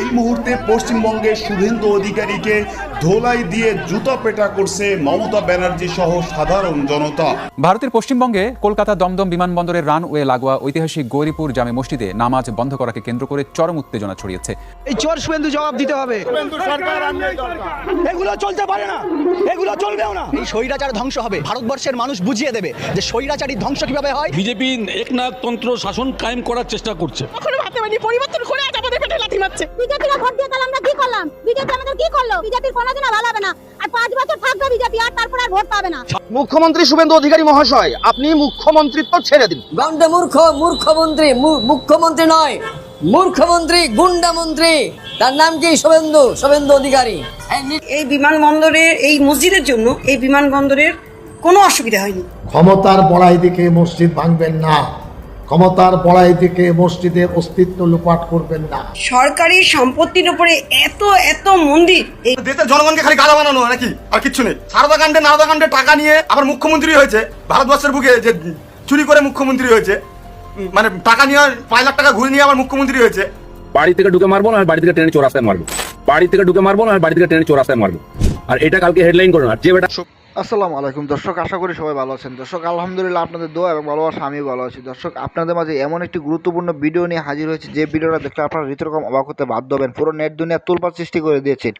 এই মুহূর্তে পশ্চিমবঙ্গে শুভেন্দু অধিকারীকে ধোলাই দিয়ে জুতা পেটা করছে মমতা ব্যানার্জি সহ সাধারণ জনতা। ভারতের পশ্চিমবঙ্গে কলকাতা দমদম বিমানবন্দরের রানওয়ে লাগোয়া ঐতিহাসিক গৌরীপুর জামে মসজিদে নামাজ বন্ধ করাকে কেন্দ্র করে চরম উত্তেজনা ছড়িয়েছে। এই চোর শুভেন্দু জবাব দিতে হবে। এগুলো চলতে পারে না, এগুলো চলবেও না। এই স্বৈরাচার ধ্বংস হবে, ভারতবর্ষের মানুষ বুঝিয়ে দেবে যে স্বৈরাচারী ধ্বংস কিভাবে হয়। বিজেপি একনায়কতন্ত্র শাসন কায়েম করার চেষ্টা করছে। কখনো ভাবতে পারিনি পরিবর্তন করে আজ আমাদের পেটে লাথি মারছে। বিজেপিরা ভোট দিয়ে তাহলে আমরা কি করলাম? বিজেপি আমাদের কি করলো? বিজেপির কোনোদিন ভালো হবে না, আর 5 বছর থাকবে বিজেপি, আর তারপর আর ভোট পাবে না। মুখ্যমন্ত্রী শুভেন্দু অধিকারী মহাশয়, আপনি মুখ্যমন্ত্রিত্ব ছেড়ে দিন। গন্ডা মুখ্যমন্ত্রী মুখ্যমন্ত্রী নয়, মূর্খমন্ত্রী, গুন্ডা মন্ত্রী। তার নাম কি? শুভেন্দু অধিকারী। এই বিমানবন্দরের এই মসজিদের জন্য এই বিমানবন্দরের কোনো অসুবিধা হয়নি। ক্ষমতার বড়াই দিকে মসজিদ ভাঙবেন না, ক্ষমতার বড়াই দিকে মসজিদের অস্তিত্ব লোপাট করবেন না। সরকারি সম্পত্তির উপরে এত মন্দির, এই দেশের জনগণকে খালি গাধা বানানো নাকি, আর কিচ্ছু নেই। সারদা কাণ্ডে টাকা নিয়ে আবার মুখ্যমন্ত্রী হয়েছে ভারতবর্ষের বুকে, যে চুরি করে মুখ্যমন্ত্রী হয়েছে, মানে টাকা নিয়ে 5 লাখ টাকা ঘুরে নিয়ে আবার মুখ্যমন্ত্রী হয়েছে। বাড়ি থেকে ঢুকে মারবো না, বাড়ি থেকে ট্রেনে চোরাস্তায় মারবো। বাড়ি থেকে ঢুকে মারবো না, বাড়ি থেকে ট্রেনে চোরাস্তায় মারবো। আর এটা কালকে হেডলাইন করো না, যে বেটা। আসসালামু আলাইকুম দর্শক, আশা করি সবাই ভালো আছেন। দর্শক আলহামদুলিল্লাহ, আপনাদের দোয়া এবং ভালোবাসা আমিও ভালো আছি। দর্শক আপনাদের মাঝে এমন একটি গুরুত্বপূর্ণ ভিডিও নিয়ে হাজির হয়েছে, যে ভিডিওটা দেখলে আপনারা রীতিরকম অবাক হতে বাধ্য হবেন। পুরো নেট দুনিয়া তোলপাড় সৃষ্টি করে দিয়েছেন।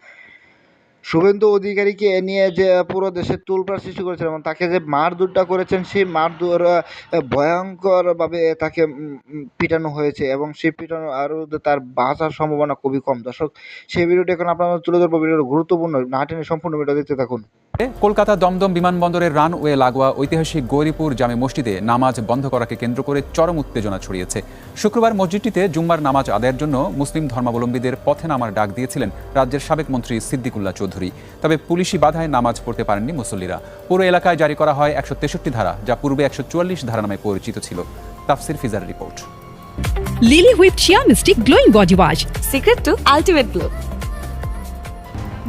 শুভেন্দু অধিকারীকে নিয়ে যে পুরো দেশে তোলপাড় সৃষ্টি করেছেন এবং তাকে যে মারধরটা করেছেন, সেই মারধর ভয়ঙ্করভাবে তাকে পিটানো হয়েছে এবং সেই পিটানো আরও তার বাঁচার সম্ভাবনা খুবই কম। দর্শক সেই ভিডিওটি এখন আপনারা তুলে ধরবো। ভিডিওটা গুরুত্বপূর্ণ, না টেনে সম্পূর্ণ ভিডিও দেখতে থাকুন। কলকাতা দমদম বিমানবন্দরের রানওয়ে লাগোয়া ঐতিহাসিক গৌরীপুর জামে মসজিদে নামাজ বন্ধ করাকে কেন্দ্র করে চরম উত্তেজনা ছড়িয়েছে। শুক্রবার মসজিদটিতে জুম্মার নামাজ আদায়ের জন্য মুসলিম ধর্মাবলম্বীদের পথে নামার ডাক দিয়েছিলেন রাজ্যের সাবেক মন্ত্রী সিদ্দিকুল্লাহ চৌধুরী। তবে পুলিশি বাধায় নামাজ পড়তে পারেননি মুসল্লিরা। পুরো এলাকায় জারি করা হয় 163 ধারা, যা পূর্বে 144 ধারা নামে পরিচিত ছিল। তাফসির ফিজার report. Lily whip chia mystic glowing body wash, secret to ultimate glow.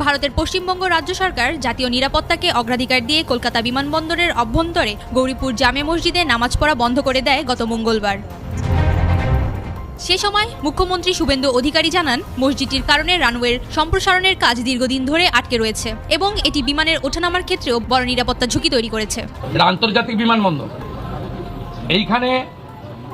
ভারতের পশ্চিমবঙ্গ রাজ্য সরকার জাতীয় নিরাপত্তাকে অগ্রাধিকার দিয়ে কলকাতা বিমানবন্দরের অভ্যন্তরে গৌরীপুর জামে মসজিদে নামাজ পড়া বন্ধ করে দেয় গত মঙ্গলবার। সে সময় মুখ্যমন্ত্রী শুভেন্দু অধিকারী জানান, মসজিদটির কারণে রানওয়ের সম্প্রসারণের কাজ দীর্ঘদিন ধরে আটকে রয়েছে এবং এটি বিমানের ওঠানামার ক্ষেত্রেও বড় নিরাপত্তা ঝুঁকি তৈরি করেছে। আন্তর্জাতিক বিমানবন্দর এইখানে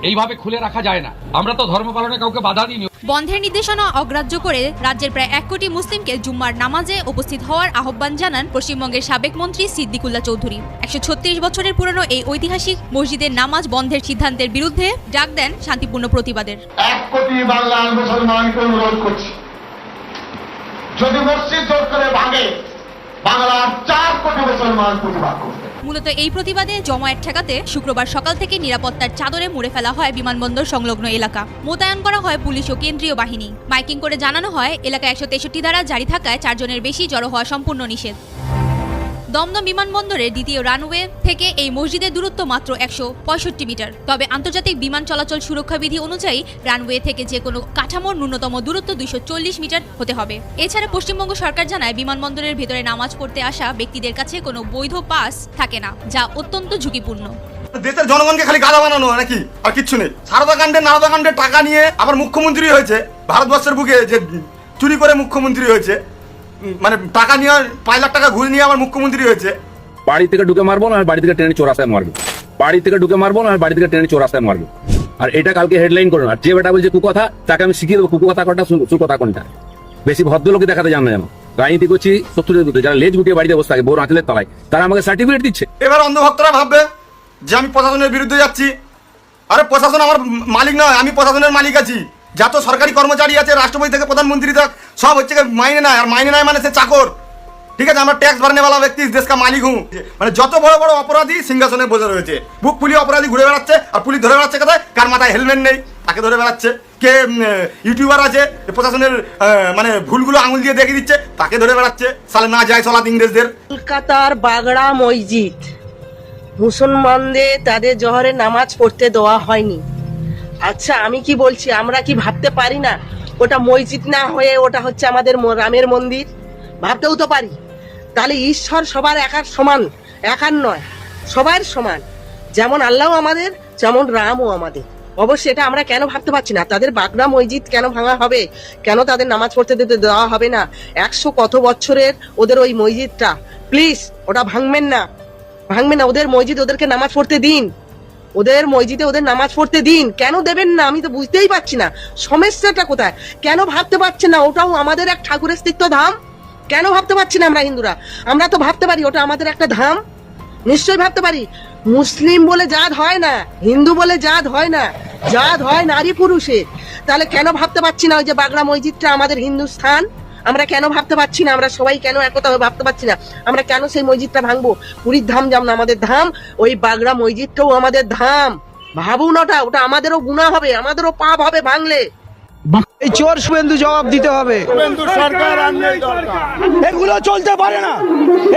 এইভাবে খুলে রাখা যায় না। আমরা তো ধর্ম পালনে কাউকে বাধা দিইনি। বন্ধের নির্দেশনা অগ্রাহ্য করে রাজ্যের প্রায় 1 কোটি মুসলিমকে জুম্মার নামাজে উপস্থিত হওয়ার আহ্বান জানান পশ্চিমবঙ্গের সাবেক মন্ত্রী সিদ্দিকুল্লাহ চৌধুরী। 136 বছরের পুরনো এই ঐতিহাসিক মসজিদের নামাজ বন্ধের সিদ্ধান্তের বিরুদ্ধে ডাক দেন শান্তিপূর্ণ প্রতিবাদের। 1 কোটি বাংলার মুসলমানকে অনুরোধ করছি, যদি মসজিদ জোর করে ভাঙে, বাংলার 4 কোটি মুসলমান প্রতিবাদ করবে। মূলত এই প্রতিবাদে জমায়েত ঠেকাতে শুক্রবার সকাল থেকে নিরাপত্তার চাদরে মুড়ে ফেলা হয় বিমানবন্দর সংলগ্ন এলাকা। মোতায়েন করা হয় পুলিশ ও কেন্দ্রীয় বাহিনী। মাইকিং করে জানানো হয়, এলাকায় 163 ধারা জারি থাকায় 4 জনের বেশি জড়ো হওয়া সম্পূর্ণ নিষেধ। দমদম বিমানবন্দরের দ্বিতীয় রানওয়ে থেকে এই মসজিদের দূরত্ব মাত্র 165 মিটার। তবে আন্তর্জাতিক বিমান চলাচল সুরক্ষা বিধি অনুযায়ী রানওয়ে থেকে যে কোনো কাঠামোর ন্যূনতম দূরত্ব 240 মিটার হতে হবে। এছাড়া পশ্চিমবঙ্গ সরকার জানায়, বিমানবন্দরের ভেতরে নামাজ পড়তে আসা ব্যক্তিদের কাছে কোনো বৈধ পাস থাকে না, যা অত্যন্ত ঝুঁকিপূর্ণ। দেশের জনগণকে খালি গাধা বানানো নাকি, আর কিচ্ছু নেই। সারদা কাণ্ডে টাকা নিয়ে আবার মুখ্যমন্ত্রী হয়েছে ভারতবর্ষের বুকে, যে চুরি করে মুখ্যমন্ত্রী হয়েছে, মানে টাকা নিয়ে 5 লাখ টাকা ঘুরে নিয়ে আবার মুখ্যমন্ত্রী হয়েছে। বাড়ি থেকে ঢুকে মারবো না, বাড়ি থেকে ট্রেনে চোরাস্তায় মারবো। বাড়ি থেকে ঢুকে মারবো না, বাড়ি থেকে ট্রেনে চোরাস্তায় মারবো। আর এটা কালকে হেডলাইন করো না, যে বেটা বলছে কুকথা, তাকে আমি শিখিয়ে দেবো কুকথা কোনটা, সুকথা কোনটা। বেশি ভদ্রলোকে দেখাতে জানো না। রাজনীতি করছি 70-এর মধ্যে, যারা লেজ গুটিয়ে বাড়িতে বসে থাকে বড় আঁচলের তলায়, তারা আমাকে সার্টিফিকেট দিচ্ছে। এবার অন্ধভক্তরা ভাববে যে আমি প্রশাসনের বিরুদ্ধে যাচ্ছি। আরে প্রশাসন আমার মালিক নয়, আমি প্রশাসনের মালিক আছি। যত সরকারি কর্মচারী আছে, রাষ্ট্রপতি থেকে প্রধানমন্ত্রী তক, সব হচ্ছে মাইনে নেয়। আর মাইনে নেয় মানে সে চাকর, ঠিক আছে। আমরা ট্যাক্স ভরনে वाला ব্যক্তি দেশ কা মালিক হুঁ। মানে যত বড় বড় অপরাধী সিংহাসনে বসে রয়েছে, বুক ফুলিয়ে অপরাধী ঘুরে বেড়াচ্ছে। আর পুলিশ ধরে বেড়াচ্ছে কোথায়? কার মাথায় হেলমেট নেই তাকে ধরে বেড়াচ্ছে। কে ইউটিউবার আছে প্রশাসনের মানে ভুলগুলো আঙুল দিয়ে দেখিয়ে দিচ্ছে, তাকে ধরে বেড়াচ্ছে। সালে না যায় চলাত ইংরেজদের। কলকাতার বাগড়া মসজিদ মুসলমানদের তাদের জোহরে নামাজ পড়তে দেওয়া হয়নি। আচ্ছা, আমি কি বলছি, আমরা কি ভাবতে পারি না ওটা মসজিদ না হয়ে ওটা হচ্ছে আমাদের রামের মন্দির? ভাবতেও তো পারি। তাহলে ঈশ্বর সবার একার সমান, একার নয়, সবার সমান। যেমন আল্লাহ আমাদের, যেমন রামও আমাদের। অবশ্যই এটা আমরা কেন ভাবতে পারছি না? তাদের বাগড়া মসজিদ কেন ভাঙা হবে? কেন তাদের নামাজ পড়তে দেওয়া হবে না? 100 কত বছরের ওদের ওই মসজিদটা, প্লিজ ওটা ভাঙবেন না, ভাঙবেন না। ওদের মসজিদ, ওদেরকে নামাজ পড়তে দিন, ওদের মসজিদে ওদের নামাজ পড়তে দিন। কেন দেবেন না আমি তো বুঝতেই পারছি না, সমস্যাটা কোথায়? কেন ভাবতে পারছি না ওটাও আমাদের এক ঠাকুরের স্থিত ধাম? কেন ভাবতে পারছি না আমরা হিন্দুরা? আমরা তো ভাবতে পারি ওটা আমাদের একটা ধাম, নিশ্চয়ই ভাবতে পারি। মুসলিম বলে জাত হয় না, হিন্দু বলে জাত হয় না, জাত হয় নারী পুরুষের। তাহলে কেন ভাবতে পারছি না ওই যে বাগড়া মসজিদটা আমাদের হিন্দুস্থান? আমরা কেন ভাবতে পারছি না? আমরা সবাই কেন একতা হয়ে ভাবতে পারছি না? আমরা কেন সেই মসজিদটা ভাঙবো? পুরীর ধাম যেমন আমাদের ধাম, ওই বাগড়া মসজিদটাও আমাদের ধাম। ভাবুন ওটা, ওটা আমাদেরও গুনাহ হবে, আমাদেরও পাপ হবে ভাঙলে। এই চোর শুভেন্দু জবাব দিতে হবে। এগুলো চলতে পারে না,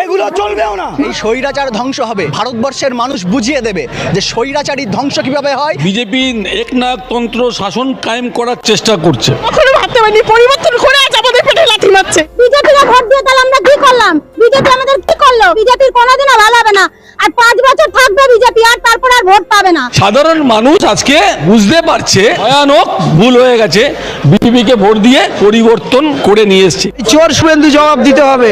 এগুলো চলবেও না। এই স্বৈরাচার ধ্বংস হবে, ভারতবর্ষের মানুষ বুঝিয়ে দেবে যে স্বৈরাচারীর ধ্বংস কিভাবে হয়। বিজেপি একনায়কতন্ত্র শাসন কায়েম করার চেষ্টা করছে। কখনো ভাবতে পারিনি পরিবর্তন করে আজ আমাদের পেটে লাথি মারছে। বিজেপিকে ভোট দিয়ে তাহলে আমরা কি করলাম? বিজেপি আমাদের কি করলো? বিজেপির কোনোদিনও ভালো হবে না, আর 5 বছর থাকবে বিজেপি, আর তারপর আর ভোট পাবে না। সাধারণ মানুষ আজকে বুঝতে পারছে ভয়ানক ভুল হয়ে গেছে, বিজেপিকে ভোট দিয়ে পরিবর্তন করে নিয়ে এসছে। চোর শুভেন্দু জবাব দিতে হবে।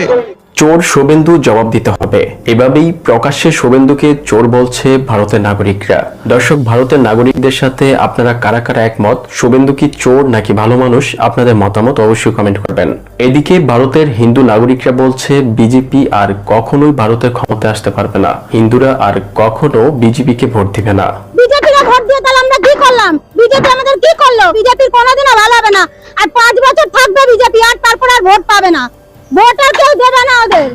চোর শুভেন্দু জবাব দিতে হবে, এভাবেই প্রকাশ্যে শুভেন্দুকে চোর বলছে ভারতের নাগরিকরা। দর্শক, ভারতের নাগরিকদের সাথে আপনারা কারা কারা একমত? শুভেন্দু কি চোর নাকি ভালো মানুষ? আপনাদের মতামত অবশ্যই কমেন্ট করবেন। এদিকে ভারতের হিন্দু নাগরিকরা বলছে বিজেপি আর কখনোই ভারতের ক্ষমতায় আসতে পারবে না, হিন্দুরা আর কখনো বিজেপিকে ভোট দিবে না। বিজেপিকে ভোট দিয়ে তাহলে আমরা কি করলাম? বিজেপি আমাদের কি করলো? বিজেপির কোনোদিনও ভালো হবে না, আর 5 বছর থাকবে বিজেপি, আর তারপর আর ভোট পাবে না। ভোট আর কেউ দেবে না ওদের।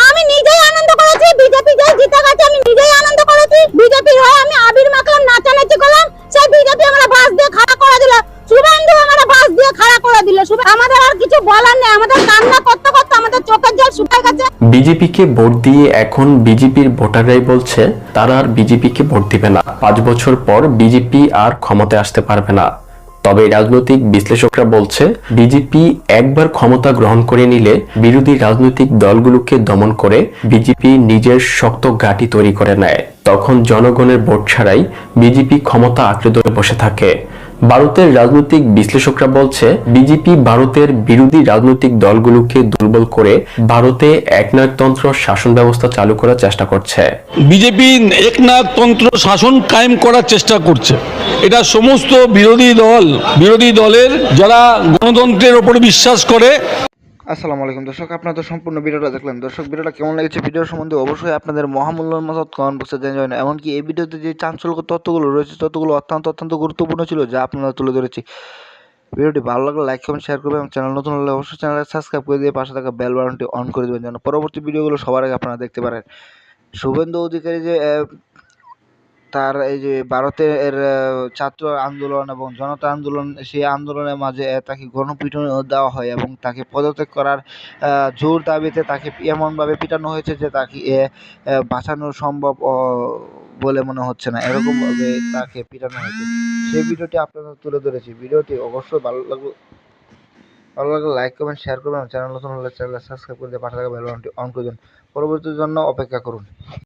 আমি নিজেই আনন্দ করেছি, বিজেপি যে জিতে গেছে আমি নিজেই আনন্দ করেছি। বিজেপির হয়ে আমি আবির মাখলাম, নাচানাচি করলাম, সেই বিজেপি আমরা বাস দিয়ে খাড়া করে দিল, শুভেন্দু আমরা বাস দিয়ে খাড়া করে দিল। আমাদের আর কিছু বলার নেই, আমাদের কান্না করতে করতে আমাদের চোখের জল শুকিয়ে গেছে। বিজেপিকে ভোট দিয়ে এখন বিজেপির ভোটাররাই বলছে তারা আর বিজেপিকে ভোট দিবে না, 5 বছর পর বিজেপি আর ক্ষমতায় আসতে পারবে না। তবে রাজনৈতিক বিশ্লেষকরা বলছে বিজেপি একবার ক্ষমতা গ্রহণ করে নিলে বিরোধী রাজনৈতিক দলগুলোকে দমন করে বিজেপি নিজের শক্ত ঘাঁটি তৈরি করে নেয়, তখন জনগণের ভোট ছাড়াই বিজেপি ক্ষমতা আঁকড়ে ধরে বসে থাকে। ভারতের রাজনৈতিক বিশ্লেষকরা বলছে বিজেপি ভারতের বিরোধী রাজনৈতিক দলগুলোকে দুর্বল করে ভারতে একনায়কতন্ত্র শাসন ব্যবস্থা চালু করার চেষ্টা করছে। বিজেপি একনায়কতন্ত্র শাসন কায়েম করার চেষ্টা করছে। এটা সমস্ত বিরোধী দলের যারা গণতন্ত্রের উপর বিশ্বাস করে। আসসালামু আলাইকুম দর্শক, আপনারা তো সম্পূর্ণ ভিডিওটা দেখলেন। দর্শক, ভিডিওটা কেমন লেগেছে? ভিডিওর সম্বন্ধে অবশ্যই আপনাদের মহামূল্যবান মতামত কমেন্ট বক্সে জানাবেন। এমনকি এই ভিডিওতে যে চাঞ্চল্যকর তথ্যগুলো রয়েছে, তথ্যগুলো অত্যন্ত গুরুত্বপূর্ণ ছিল, যা আপনারা তুলে ধরেছি। ভিডিওটি ভালো লাগলে লাইক কমেন্ট শেয়ার করবেন এবং চ্যানেল নতুন হলে অবশ্যই চ্যানেলটা সাবস্ক্রাইব করে দিয়ে পাশে থাকা বেল বাটনটি অন করে দেবেন যেন পরবর্তী ভিডিওগুলো সবার আগে আপনারা দেখতে পারেন। শুভেন্দু অধিকারী যে তার এই যে ভারতের ছাত্র আন্দোলন এবং জনতা আন্দোলন, সেই আন্দোলনের মাঝে তাকে গণপিটুনি দেওয়া হয় এবং তাকে পদত্যাগ করার জোর দাবিতে তাকে এমনভাবে পিটানো হয়েছে যে তাকে বাঁচানো সম্ভব বলে মনে হচ্ছে না, এরকমভাবে তাকে পিটানো হয়েছে। সেই ভিডিওটি আপনাদের তুলে ধরেছি। ভিডিওটি অবশ্যই ভালো লাগলে লাইক কমেন্ট শেয়ার করবেন, চ্যানেল নতুন হলে চ্যানেল সাবস্ক্রাইব করে দিয়ে পাশে থাকা বেল বাটনটি অন করে দেন। পরবর্তীর জন্য অপেক্ষা করুন।